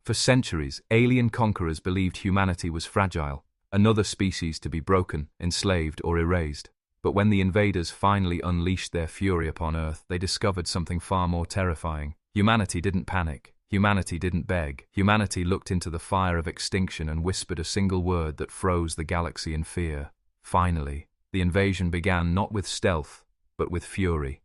For centuries, alien conquerors believed humanity was fragile, another species to be broken, enslaved, or erased. But when the invaders finally unleashed their fury upon Earth, they discovered something far more terrifying. Humanity didn't panic. Humanity didn't beg. Humanity looked into the fire of extinction and whispered a single word that froze the galaxy in fear. Finally, the invasion began not with stealth, but with fury.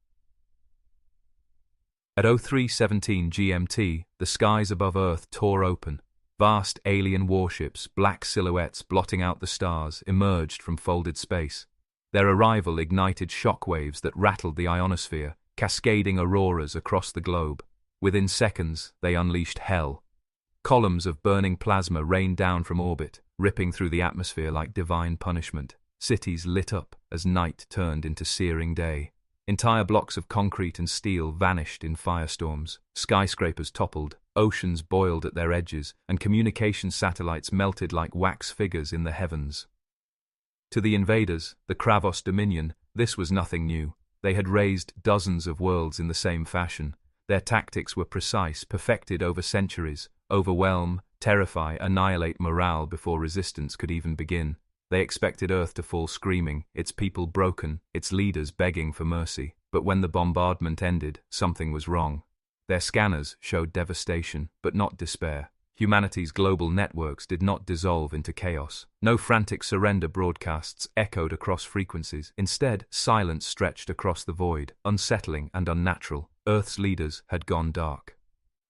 At 03:17 GMT, the skies above Earth tore open. Vast alien warships, black silhouettes blotting out the stars, emerged from folded space. Their arrival ignited shockwaves that rattled the ionosphere, cascading auroras across the globe. Within seconds, they unleashed hell. Columns of burning plasma rained down from orbit, ripping through the atmosphere like divine punishment. Cities lit up as night turned into searing day. Entire blocks of concrete and steel vanished in firestorms. Skyscrapers toppled, oceans boiled at their edges, and communication satellites melted like wax figures in the heavens. To the invaders, the Kravos Dominion, this was nothing new. They had razed dozens of worlds in the same fashion. Their tactics were precise, perfected over centuries: overwhelm, terrify, annihilate morale before resistance could even begin. They expected Earth to fall screaming, its people broken, its leaders begging for mercy. But when the bombardment ended, something was wrong. Their scanners showed devastation, but not despair. Humanity's global networks did not dissolve into chaos. No frantic surrender broadcasts echoed across frequencies. Instead, silence stretched across the void, unsettling and unnatural. Earth's leaders had gone dark.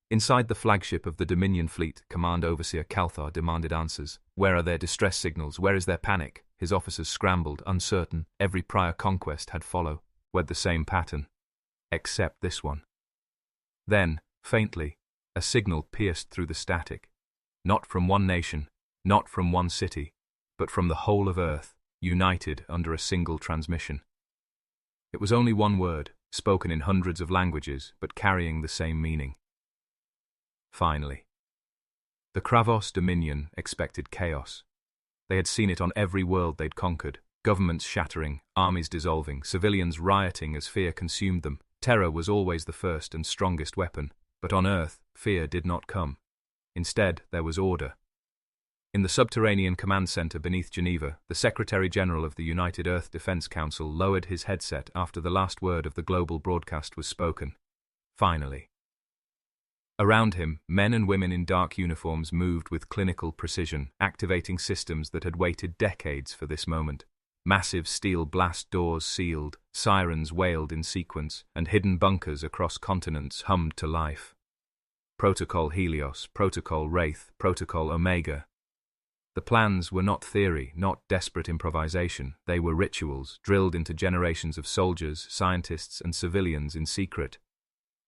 Inside the flagship of the Dominion fleet, Command Overseer Calthar demanded answers. Where are their distress signals? Where is their panic? His officers scrambled, uncertain. Every prior conquest had followed the same pattern. Except this one. Then, faintly, a signal pierced through the static. Not from one nation, not from one city, but from the whole of Earth, united under a single transmission. It was only one word, spoken in hundreds of languages, but carrying the same meaning. Finally. The Kravos Dominion expected chaos. They had seen it on every world they'd conquered. Governments shattering, armies dissolving, civilians rioting as fear consumed them. Terror was always the first and strongest weapon. But on Earth, fear did not come. Instead, there was order. In the subterranean command center beneath Geneva, the Secretary-General of the United Earth Defense Council lowered his headset after the last word of the global broadcast was spoken. Finally. Around him, men and women in dark uniforms moved with clinical precision, activating systems that had waited decades for this moment. Massive steel blast doors sealed, sirens wailed in sequence, and hidden bunkers across continents hummed to life. Protocol Helios, Protocol Wraith, Protocol Omega. The plans were not theory, not desperate improvisation. They were rituals, drilled into generations of soldiers, scientists, and civilians in secret.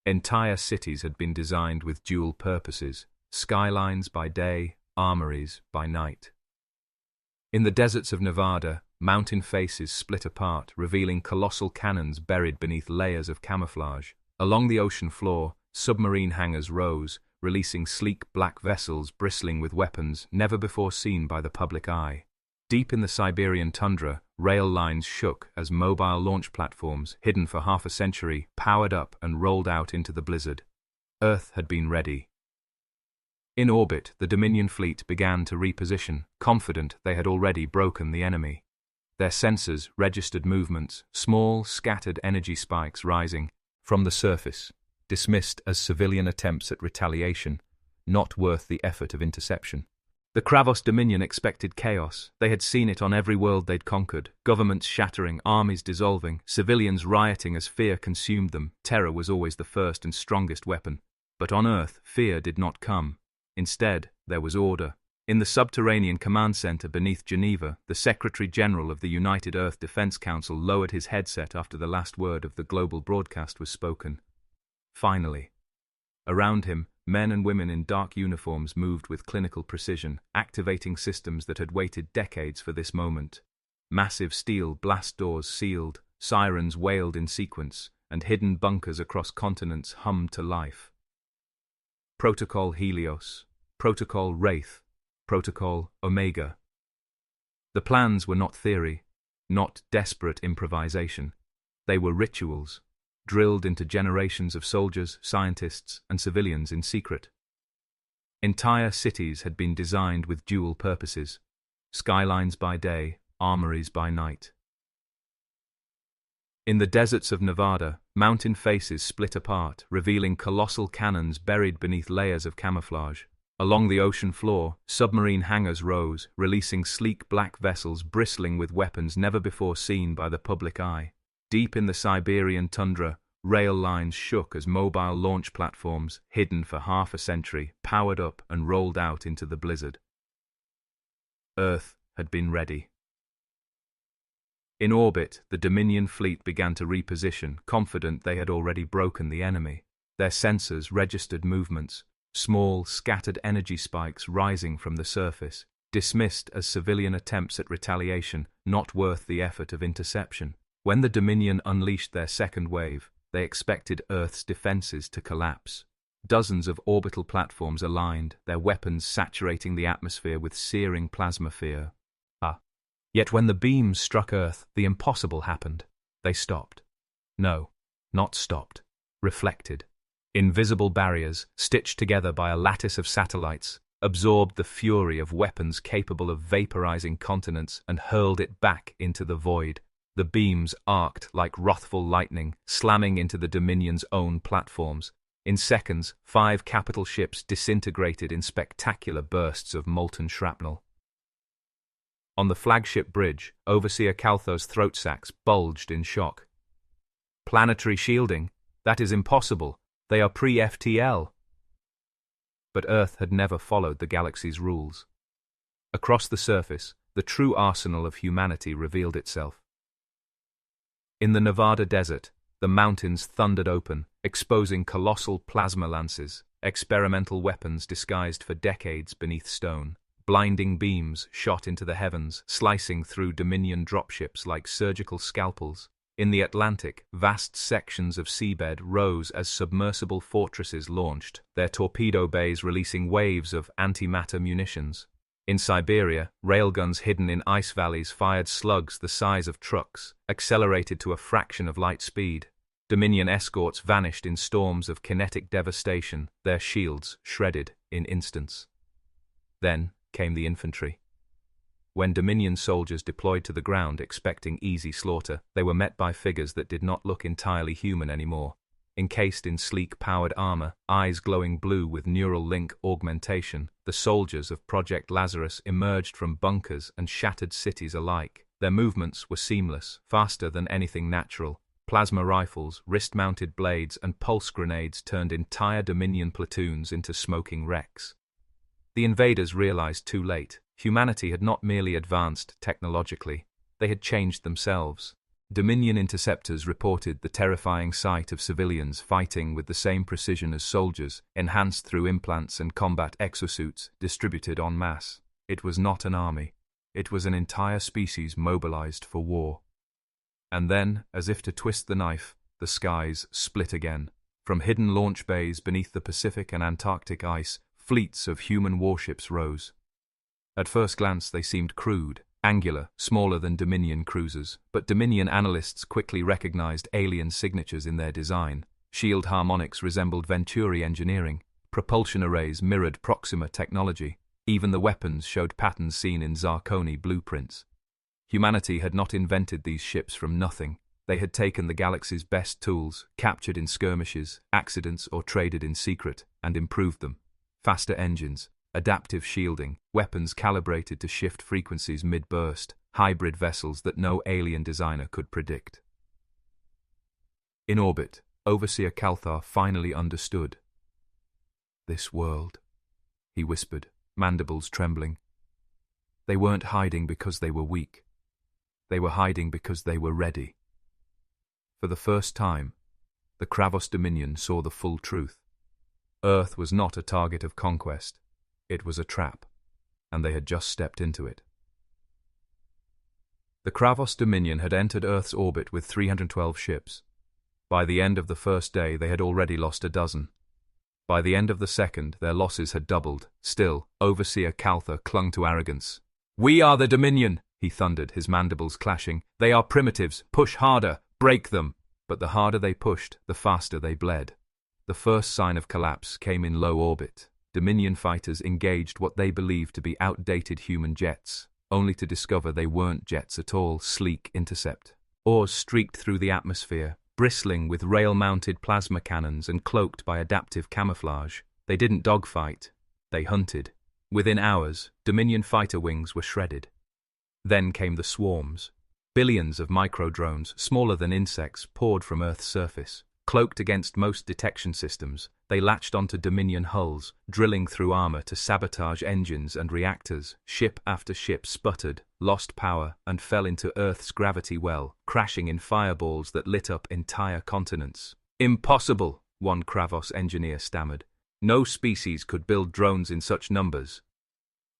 Entire cities had been designed with dual purposes: skylines by day, armories by night. In the deserts of Nevada, mountain faces split apart, revealing colossal cannons buried beneath layers of camouflage. Along the ocean floor, submarine hangars rose, releasing sleek black vessels bristling with weapons never before seen by the public eye. Deep in the Siberian tundra, rail lines shook as mobile launch platforms, hidden for half a century, powered up and rolled out into the blizzard. Earth had been ready. In orbit, the Dominion fleet began to reposition, confident they had already broken the enemy. Their sensors registered movements, small, scattered energy spikes rising from the surface, dismissed as civilian attempts at retaliation, not worth the effort of interception. The Kravos Dominion expected chaos. They had seen it on every world they'd conquered. Governments shattering, armies dissolving, civilians rioting as fear consumed them. Terror was always the first and strongest weapon. But on Earth, fear did not come. Instead, there was order. In the subterranean command center beneath Geneva, the Secretary-General of the United Earth Defense Council lowered his headset after the last word of the global broadcast was spoken. Finally. Around him, men and women in dark uniforms moved with clinical precision, activating systems that had waited decades for this moment. Massive steel blast doors sealed, sirens wailed in sequence, and hidden bunkers across continents hummed to life. Protocol Helios, Protocol Wraith, Protocol Omega. The plans were not theory, not desperate improvisation. They were rituals, drilled into generations of soldiers, scientists, and civilians in secret. Entire cities had been designed with dual purposes: skylines by day, armories by night. In the deserts of Nevada, mountain faces split apart, revealing colossal cannons buried beneath layers of camouflage. Along the ocean floor, submarine hangars rose, releasing sleek black vessels bristling with weapons never before seen by the public eye. Deep in the Siberian tundra, rail lines shook as mobile launch platforms, hidden for half a century, powered up and rolled out into the blizzard. Earth had been ready. In orbit, the Dominion fleet began to reposition, confident they had already broken the enemy. Their sensors registered movements, small, scattered energy spikes rising from the surface, dismissed as civilian attempts at retaliation, not worth the effort of interception. When the Dominion unleashed their second wave, they expected Earth's defenses to collapse. Dozens of orbital platforms aligned, their weapons saturating the atmosphere with searing plasma fear. Yet when the beams struck Earth, the impossible happened. They stopped. No, not stopped. Reflected. Invisible barriers, stitched together by a lattice of satellites, absorbed the fury of weapons capable of vaporizing continents and hurled it back into the void. The beams arced like wrathful lightning, slamming into the Dominion's own platforms. In seconds, 5 capital ships disintegrated in spectacular bursts of molten shrapnel. On the flagship bridge, Overseer Caltho's throat sacs bulged in shock. Planetary shielding? That is impossible. They are pre-FTL. But Earth had never followed the galaxy's rules. Across the surface, the true arsenal of humanity revealed itself. In the Nevada desert, the mountains thundered open, exposing colossal plasma lances, experimental weapons disguised for decades beneath stone. Blinding beams shot into the heavens, slicing through Dominion dropships like surgical scalpels. In the Atlantic, vast sections of seabed rose as submersible fortresses launched, their torpedo bays releasing waves of antimatter munitions. In Siberia, railguns hidden in ice valleys fired slugs the size of trucks, accelerated to a fraction of light speed. Dominion escorts vanished in storms of kinetic devastation, their shields shredded in instants. Then came the infantry. When Dominion soldiers deployed to the ground expecting easy slaughter, they were met by figures that did not look entirely human anymore. Encased in sleek powered armor, eyes glowing blue with neural link augmentation, the soldiers of Project Lazarus emerged from bunkers and shattered cities alike. Their movements were seamless, faster than anything natural. Plasma rifles, wrist-mounted blades, and pulse grenades turned entire Dominion platoons into smoking wrecks. The invaders realized too late. Humanity had not merely advanced technologically, they had changed themselves. Dominion interceptors reported the terrifying sight of civilians fighting with the same precision as soldiers, enhanced through implants and combat exosuits distributed en masse. It was not an army. It was an entire species mobilized for war. And then, as if to twist the knife, the skies split again. From hidden launch bays beneath the Pacific and Antarctic ice, fleets of human warships rose. At first glance they seemed crude, angular, smaller than Dominion cruisers, but Dominion analysts quickly recognized alien signatures in their design. Shield harmonics resembled Venturi engineering, propulsion arrays mirrored Proxima technology, even the weapons showed patterns seen in Zarkoni blueprints. Humanity had not invented these ships from nothing. They had taken the galaxy's best tools, captured in skirmishes, accidents, or traded in secret, and improved them. Faster engines, adaptive shielding, weapons calibrated to shift frequencies mid-burst, hybrid vessels that no alien designer could predict. In orbit, Overseer Calthar finally understood. "This world," he whispered, mandibles trembling. They weren't hiding because they were weak. They were hiding because they were ready. For the first time, the Kravos Dominion saw the full truth. Earth was not a target of conquest. It was a trap, and they had just stepped into it. The Kravos Dominion had entered Earth's orbit with 312 ships. By the end of the first day, they had already lost a dozen. By the end of the second, their losses had doubled. Still, Overseer Calthar clung to arrogance. "We are the Dominion," he thundered, his mandibles clashing. "They are primitives. Push harder. Break them." But the harder they pushed, the faster they bled. The first sign of collapse came in low orbit. Dominion fighters engaged what they believed to be outdated human jets, only to discover they weren't jets at all. Sleek intercept oars streaked through the atmosphere, bristling with rail-mounted plasma cannons and cloaked by adaptive camouflage. They didn't dogfight, they hunted. Within hours, Dominion fighter wings were shredded. Then came the swarms. Billions of micro-drones, smaller than insects, poured from Earth's surface. Cloaked against most detection systems, they latched onto Dominion hulls, drilling through armor to sabotage engines and reactors. Ship after ship sputtered, lost power, and fell into Earth's gravity well, crashing in fireballs that lit up entire continents. "Impossible," one Kravos engineer stammered. "No species could build drones in such numbers."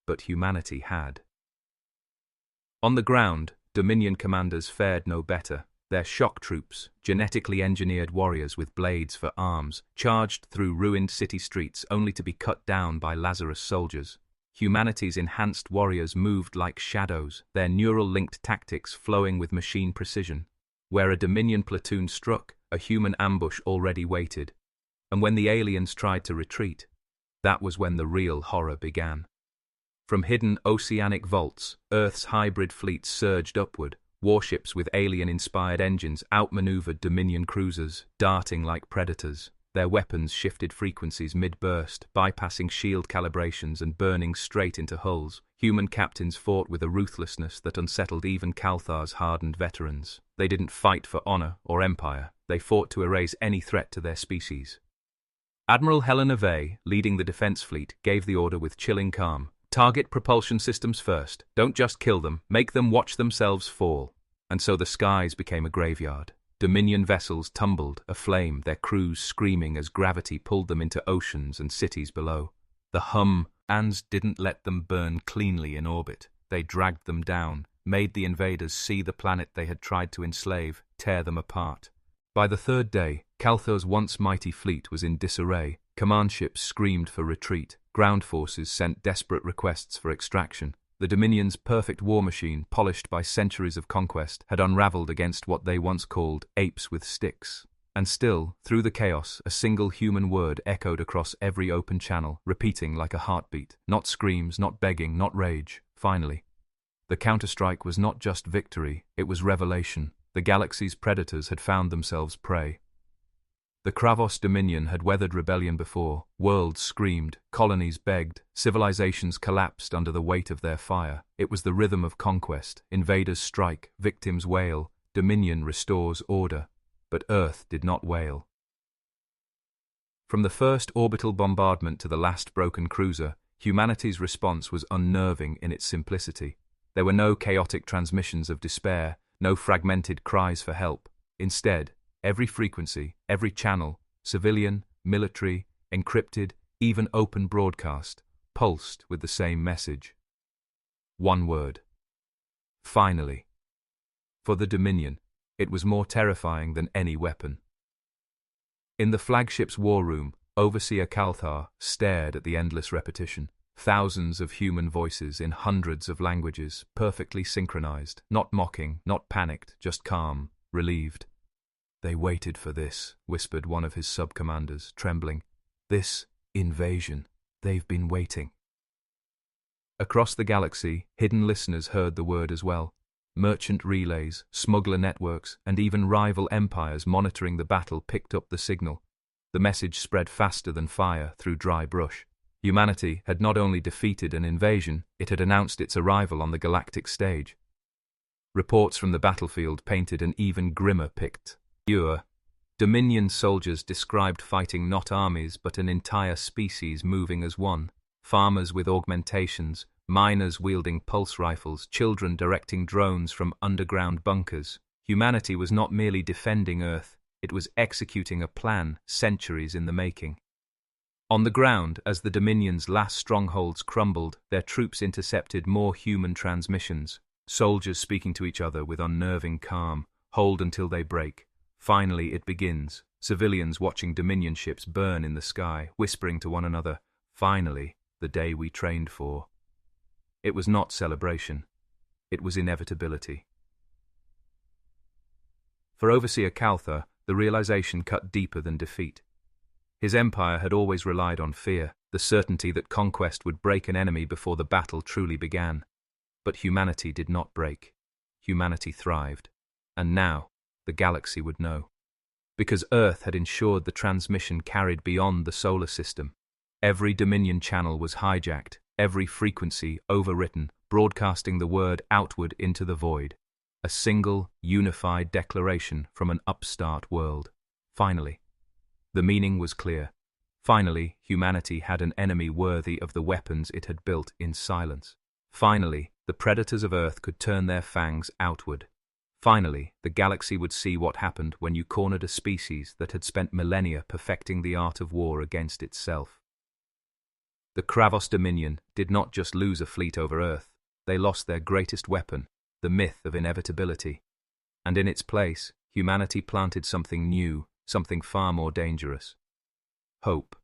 But humanity had. On the ground, Dominion commanders fared no better. Their shock troops, genetically engineered warriors with blades for arms, charged through ruined city streets only to be cut down by Lazarus soldiers. Humanity's enhanced warriors moved like shadows, their neural-linked tactics flowing with machine precision. Where a Dominion platoon struck, a human ambush already waited. And when the aliens tried to retreat, that was when the real horror began. From hidden oceanic vaults, Earth's hybrid fleet surged upward. Warships with alien-inspired engines outmaneuvered Dominion cruisers, darting like predators. Their weapons shifted frequencies mid-burst, bypassing shield calibrations and burning straight into hulls. Human captains fought with a ruthlessness that unsettled even Calthar's hardened veterans. They didn't fight for honor or empire. They fought to erase any threat to their species. Admiral Helena Vey, leading the defense fleet, gave the order with chilling calm. "Target propulsion systems first. Don't just kill them, make them watch themselves fall." And so the skies became a graveyard. Dominion vessels tumbled, aflame, their crews screaming as gravity pulled them into oceans and cities below. The Humans didn't let them burn cleanly in orbit. They dragged them down, made the invaders see the planet they had tried to enslave, tear them apart. By the third day, Calthar's once mighty fleet was in disarray. Command ships screamed for retreat. Ground forces sent desperate requests for extraction. The Dominion's perfect war machine, polished by centuries of conquest, had unraveled against what they once called apes with sticks. And still, through the chaos, a single human word echoed across every open channel, repeating like a heartbeat. Not screams, not begging, not rage. Finally. The counterstrike was not just victory, it was revelation. The galaxy's predators had found themselves prey. The Kravos Dominion had weathered rebellion before. Worlds screamed, colonies begged, civilizations collapsed under the weight of their fire. It was the rhythm of conquest. Invaders strike, victims wail, Dominion restores order. But Earth did not wail. From the first orbital bombardment to the last broken cruiser, humanity's response was unnerving in its simplicity. There were no chaotic transmissions of despair, no fragmented cries for help. Instead, every frequency, every channel, civilian, military, encrypted, even open broadcast, pulsed with the same message. One word. Finally. For the Dominion, it was more terrifying than any weapon. In the flagship's war room, Overseer Calthar stared at the endless repetition. Thousands of human voices in hundreds of languages, perfectly synchronized, not mocking, not panicked, just calm, relieved. "They waited for this," whispered one of his sub-commanders, trembling. "This invasion. They've been waiting." Across the galaxy, hidden listeners heard the word as well. Merchant relays, smuggler networks, and even rival empires monitoring the battle picked up the signal. The message spread faster than fire through dry brush. Humanity had not only defeated an invasion, it had announced its arrival on the galactic stage. Reports from the battlefield painted an even grimmer picture. Dominion soldiers described fighting not armies but an entire species moving as one. Farmers with augmentations, miners wielding pulse rifles, children directing drones from underground bunkers. Humanity was not merely defending Earth, it was executing a plan centuries in the making. On the ground, as the Dominion's last strongholds crumbled, their troops intercepted more human transmissions. Soldiers speaking to each other with unnerving calm. Hold until they break. Finally it begins. Civilians watching Dominion ships burn in the sky, whispering to one another, "Finally, the day we trained for." It was not celebration. It was inevitability. For Overseer Calthar, the realization cut deeper than defeat. His empire had always relied on fear. the certainty that conquest would break an enemy before the battle truly began. But humanity did not break. Humanity thrived. And now, the galaxy would know. Because Earth had ensured the transmission carried beyond the solar system. Every Dominion channel was hijacked, every frequency overwritten, broadcasting the word outward into the void. A single, unified declaration from an upstart world. Finally. The meaning was clear. Finally, humanity had an enemy worthy of the weapons it had built in silence. Finally, the predators of Earth could turn their fangs outward. Finally, the galaxy would see what happened when you cornered a species that had spent millennia perfecting the art of war against itself. The Kravos Dominion did not just lose a fleet over Earth, they lost their greatest weapon, the myth of inevitability. And in its place, humanity planted something new, something far more dangerous. Hope.